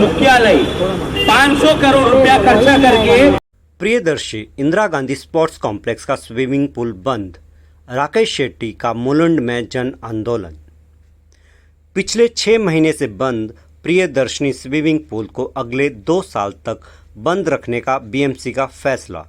मुख्यालय 500 करोड़ रुपया खर्चा करके। प्रियदर्शी इंदिरा गांधी स्पोर्ट्स कॉम्प्लेक्स का स्विमिंग पूल बंद, राकेश शेट्टी का मुलुंड में जन आंदोलन। पिछले 6 महीने से बंद प्रियदर्शनी स्विमिंग पूल को अगले 2 साल तक बंद रखने का बीएमसी का फैसला।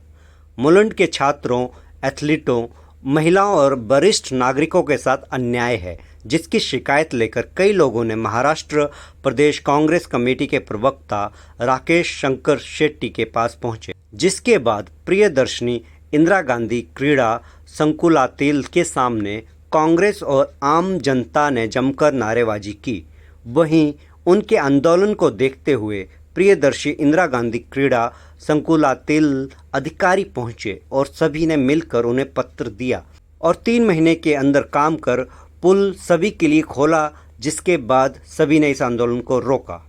मुलुंड के छात्रों, एथलीटों, महिलाओं और वरिष्ठ नागरिकों के साथ अन्याय है, जिसकी शिकायत लेकर कई लोगों ने महाराष्ट्र प्रदेश कांग्रेस कमेटी के प्रवक्ता राकेश शंकर शेट्टी के पास पहुंचे, जिसके बाद प्रियदर्शनी इंदिरा गांधी क्रीड़ा संकुलातील के सामने कांग्रेस और आम जनता ने जमकर नारेबाजी की। वहीं उनके आंदोलन को देखते हुए प्रियदर्शी इंदिरा गांधी क्रीड़ा संकुलातील अधिकारी पहुंचे और सभी ने मिलकर उन्हें पत्र दिया और 3 महीने के अंदर काम कर पुल सभी के लिए खोला, जिसके बाद सभी ने इस आंदोलन को रोका।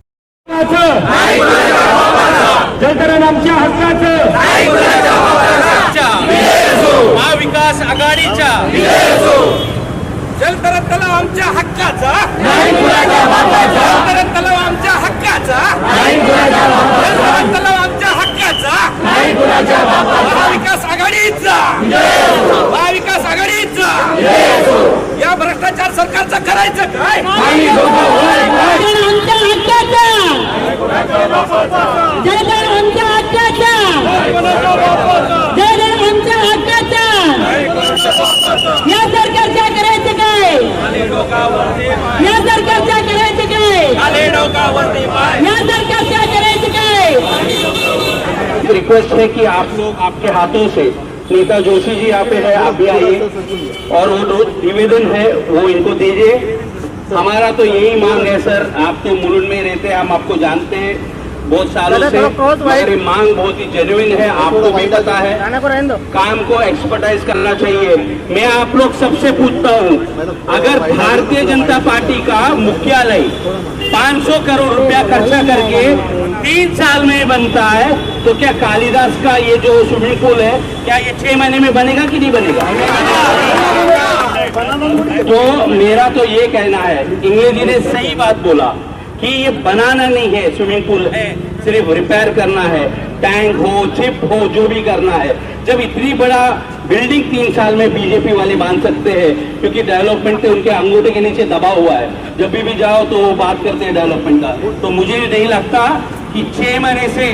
महाविकास आघाडीच्या जलतरण तलाव आमच्या हक्काचा, जलतरण तलाव आमच्या हक्काचा, जलतरण तलाव आमच्या हक्काचा, महाविकास आघाडीचा, महाविकास आघाडीचा या भ्रष्टाचार सरकारचं करायचं काय? आमच्या हक्काचा, जलतरण आमच्या हक्काचा, जलतरण आमच्या हक्काचा, या सरकारच्या करायचं काय? या सरकारच्या करायचं काय? या सरकारच्या करायचं काय? रिक्वेस्ट है कि आप लोग आपके हाथों से, नीता जोशी जी यहाँ पे है, आप भी आइए और वो निवेदन है वो इनको दीजिए। हमारा तो यही मांग है सर, आप तो मुलुंड में रहते हैं, हम आपको जानते हैं बहुत सालों से, हमारी मांग बहुत ही जेन्युइन है, आपको भी पता है। काम को एक्सपर्टाइज करना चाहिए। मैं आप लोग सबसे पूछता हूँ, अगर भारतीय जनता पार्टी का मुख्यालय 500 करोड़ रुपया खर्चा करके 3 साल में बनता है, तो क्या कालिदास का ये जो स्विमिंग पूल है, क्या ये 6 महीने में बनेगा कि नहीं बनेगा? तो मेरा तो ये कहना है, इंग्लिश जी ने सही बात बोला कि ये बनाना नहीं है स्विमिंग पूल है, सिर्फ रिपेयर करना है, टैंक हो, चिप हो, जो भी करना है। जब इतनी बड़ा बिल्डिंग 3 साल में बीजेपी वाले बांध सकते हैं, क्योंकि डेवलपमेंट तो उनके अंगूठे के नीचे दबा हुआ है, जब भी जाओ तो वो बात करते हैं डेवलपमेंट का। तो मुझे नहीं लगता कि 6 महीने से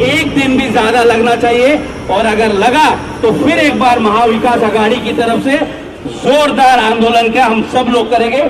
1 दिन भी ज्यादा लगना चाहिए, और अगर लगा तो फिर एक बार महाविकास आघाड़ी की तरफ से जोरदार आंदोलन का हम सब लोग करेंगे।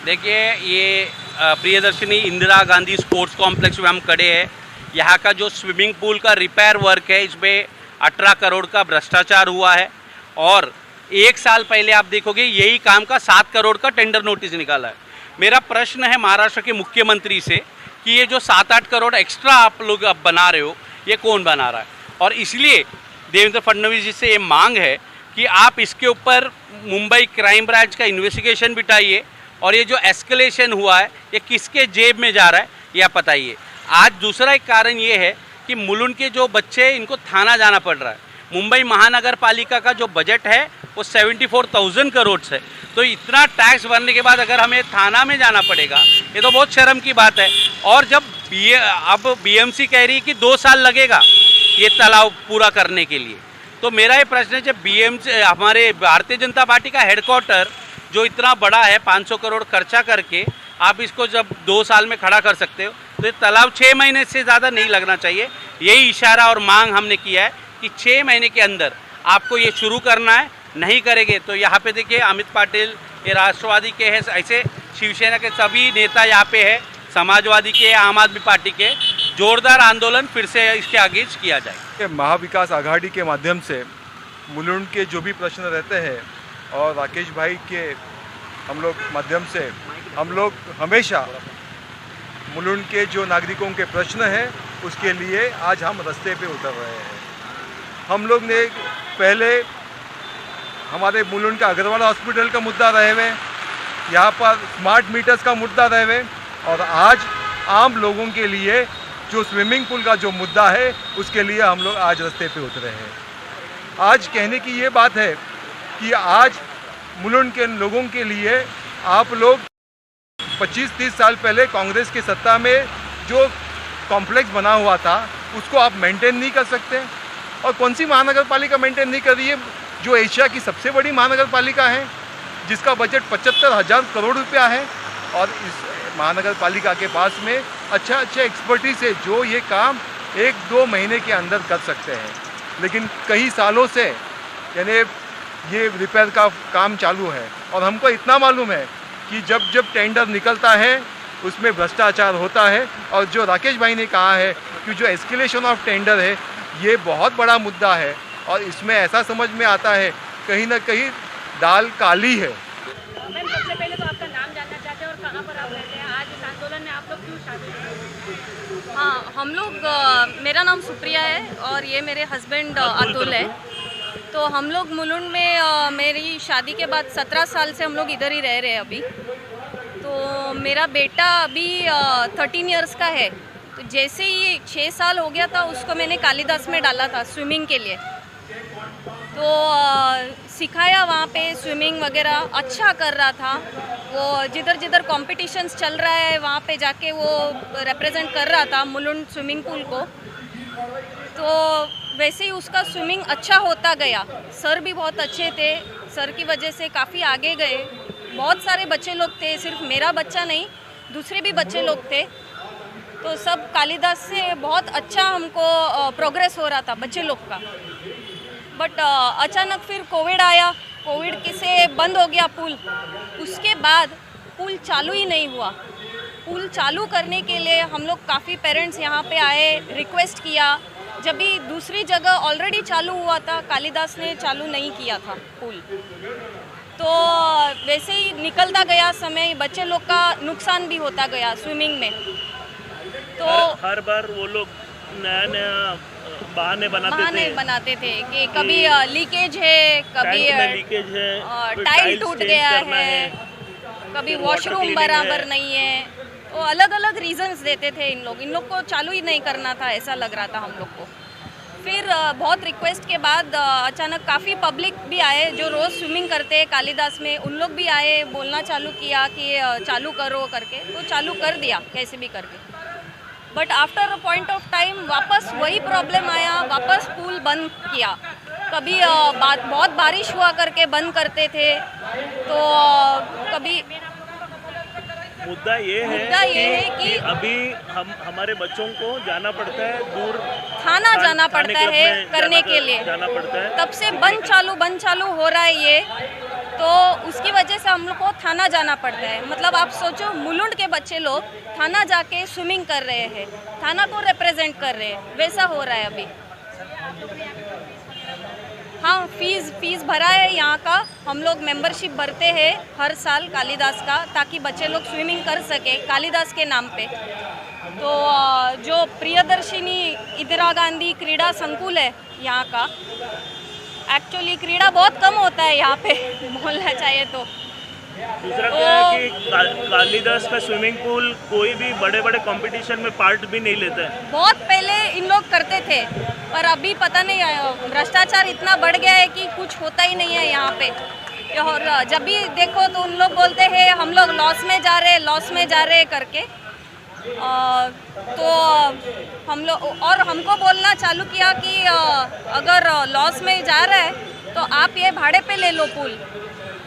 देखिए, ये प्रियदर्शनी इंदिरा गांधी स्पोर्ट्स कॉम्प्लेक्स में हम खड़े हैं। यहाँ का जो स्विमिंग पूल का रिपेयर वर्क है, इसमें 18 करोड़ का भ्रष्टाचार हुआ है, और 1 साल पहले आप देखोगे यही काम का 7 करोड़ का टेंडर नोटिस निकाला है। मेरा प्रश्न है महाराष्ट्र के मुख्यमंत्री से कि ये जो 7-8 करोड़ एक्स्ट्रा आप लोग अब बना रहे हो, ये कौन बना रहा है? और इसलिए देवेंद्र फडणवीस जी से ये मांग है कि आप इसके ऊपर मुंबई क्राइम ब्रांच का इन्वेस्टिगेशन बिठाइए, और ये जो एस्केलेशन हुआ है ये किसके जेब में जा रहा है यह बताइए। आज दूसरा एक कारण ये है कि मुलुंड के जो बच्चे हैं, इनको थाना जाना पड़ रहा है। मुंबई महानगर पालिका का जो बजट है वो 74,000 करोड़ है, तो इतना टैक्स भरने के बाद अगर हमें थाना में जाना पड़ेगा, ये तो बहुत शर्म की बात है। और जब अब बीएमसी कह रही है कि 2 साल लगेगा ये तालाब पूरा करने के लिए, तो मेरा ये प्रश्न है, जब बीएमसी हमारे भारतीय जनता पार्टी का हेडक्वार्टर जो इतना बड़ा है, 500 करोड़ खर्चा करके आप इसको जब 2 साल में खड़ा कर सकते हो, तो ये तालाब 6 महीने से ज़्यादा नहीं लगना चाहिए। यही इशारा और मांग हमने किया है कि 6 महीने के अंदर आपको ये शुरू करना है। नहीं करेंगे तो यहाँ पे देखिए अमित पाटिल ये राष्ट्रवादी के हैं, ऐसे शिवसेना के सभी नेता यहाँ पे है, समाजवादी के, आम आदमी पार्टी के। जोरदार आंदोलन फिर से इसके आगे किया जाए। महाविकास आघाड़ी के माध्यम से मुलुंड के जो भी प्रश्न रहते हैं, और राकेश भाई के हम लोग माध्यम से हम लोग हमेशा मुलुंड के जो नागरिकों के प्रश्न हैं उसके लिए आज हम रास्ते पे उतर रहे हैं। हम लोग ने पहले हमारे मुलुंड का अग्रवाल हॉस्पिटल का मुद्दा रहे हुए, यहाँ पर स्मार्ट मीटर्स का मुद्दा रहे हुए, और आज आम लोगों के लिए जो स्विमिंग पूल का जो मुद्दा है उसके लिए हम लोग आज रास्ते पे उतरे हैं। आज कहने की ये बात है कि आज मुलुंड के लोगों के लिए आप लोग 25-30 साल पहले कांग्रेस की सत्ता में जो कॉम्प्लेक्स बना हुआ था उसको आप मेंटेन नहीं कर सकते, और कौन सी महानगर पालिका मेंटेन नहीं कर रही है जो एशिया की सबसे बड़ी महानगर पालिका है, जिसका बजट 75,000 करोड़ रुपया है, और इस महानगर पालिका के पास में अच्छा एक्सपर्टीज है जो ये काम 1-2 महीने के अंदर कर सकते हैं। लेकिन कई सालों से यानी ये रिपेयर का काम चालू है, और हमको इतना मालूम है कि जब टेंडर निकलता है उसमें भ्रष्टाचार होता है, और जो राकेश भाई ने कहा है कि जो एस्केलेशन ऑफ टेंडर है ये बहुत बड़ा मुद्दा है, और इसमें ऐसा समझ में आता है कहीं ना कहीं दाल काली है। मैम, सबसे पहले तो आपका नाम जानना चाहते हैं और कहाँ पर आप रहते हैं? आज इस आंदोलन में आप लोग क्यों शामिल हैं? हाँ, हम लोग मेरा नाम सुप्रिया है और ये मेरे हस्बैंड अतुल है। तो हम लोग मुलुंड में मेरी शादी के बाद 17 साल से हम लोग इधर ही रह रहे हैं अभी। तो मेरा बेटा अभी 13 इयर्स का है। तो जैसे ही 6 साल हो गया था उसको मैंने कालिदास में डाला था स्विमिंग के लिए। तो सिखाया वहाँ पे स्विमिंग वगैरह, अच्छा कर रहा था वो। जिधर जिधर कॉम्पिटिशन्स चल रहा है वहाँ पे जाके वो रिप्रेजेंट कर रहा था मुलुंड स्विमिंग पूल को। तो वैसे ही उसका स्विमिंग अच्छा होता गया। सर भी बहुत अच्छे थे, सर की वजह से काफ़ी आगे गए। बहुत सारे बच्चे लोग थे, सिर्फ मेरा बच्चा नहीं, दूसरे भी बच्चे लोग थे। तो सब कालिदास से बहुत अच्छा हमको प्रोग्रेस हो रहा था बच्चे लोग का। बट अचानक फिर कोविड आया, कोविड से बंद हो गया पुल। उसके बाद पुल चालू ही नहीं हुआ। पुल चालू करने के लिए हम लोग काफ़ी पेरेंट्स यहाँ पे आए, रिक्वेस्ट किया। जब भी दूसरी जगह ऑलरेडी चालू हुआ था, कालिदास ने चालू नहीं किया था पुल। तो वैसे ही निकलता गया समय, बच्चे लोग का नुकसान भी होता गया स्विमिंग में। तो हर बार वो लोग नया बहाने बनाते थे कि कभी लीकेज है, कभी लीकेज है, टाइल टूट गया है, कभी वॉशरूम बराबर नहीं है। तो अलग अलग रीजंस देते थे इन लोग को चालू ही नहीं करना था, ऐसा लग रहा था हम लोग को। फिर बहुत रिक्वेस्ट के बाद अचानक काफ़ी पब्लिक भी आए जो रोज़ स्विमिंग करते हैं कालिदास में, उन लोग भी आए, बोलना चालू किया कि चालू करो करके। तो चालू कर दिया कैसे भी करके। But after a point of time वापस वही प्रॉब्लम आया, वापस पुल बंद किया। कभी बहुत बारिश हुआ करके बंद करते थे, तो कभी मुद्दा ये है कि अभी हमारे बच्चों को जाना पड़ता है दूर, थाना जाना पड़ता है करने के लिए, जाना पड़ता है। तब से बंद चालू हो रहा है ये। तो उसकी वजह से हम लोग को थाना जाना पड़ता है। मतलब आप सोचो, मुलुंड के बच्चे लोग थाना जाके स्विमिंग कर रहे हैं, थाना को रिप्रेजेंट कर रहे हैं, वैसा हो रहा है अभी। हाँ, फीस भरा है यहाँ का। हम लोग मेंबरशिप भरते हैं हर साल कालिदास का, ताकि बच्चे लोग स्विमिंग कर सके कालिदास के नाम पे। तो जो प्रियदर्शिनी इंदिरा गांधी क्रीड़ा संकुल है यहाँ का, एक्चुअली क्रीड़ा बहुत कम होता है यहाँ पे बोलना चाहिए तो। दूसरा क्या है कि कालिदास का स्विमिंग पूल कोई भी बड़े बड़े कंपटीशन में पार्ट भी नहीं लेता है। बहुत पहले इन लोग करते थे, पर अभी पता नहीं भ्रष्टाचार इतना बढ़ गया है कि कुछ होता ही नहीं है यहाँ पे। और जब भी देखो तो उन लोग बोलते हैं हम लोग लॉस में जा रहे करके। तो हम लोग और हमको बोलना चालू किया कि अगर लॉस में जा रहा है तो आप ये भाड़े पे ले लो पुल,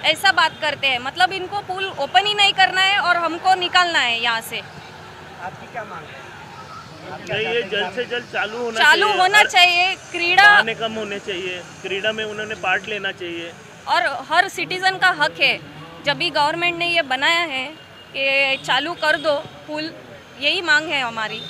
ऐसा बात करते हैं। मतलब इनको पुल ओपन ही नहीं करना है और हमको निकालना है यहाँ से। आपकी क्या मांग है? ये जल्द से जल्द चालू होना चाहिए। क्रीड़ा बहाने कम होने चाहिए, क्रीड़ा में उन्होंने पार्ट लेना चाहिए। और हर सिटीज़न का हक है, जब भी गवर्नमेंट ने ये बनाया है कि चालू कर दो पुल, यही मांग है हमारी।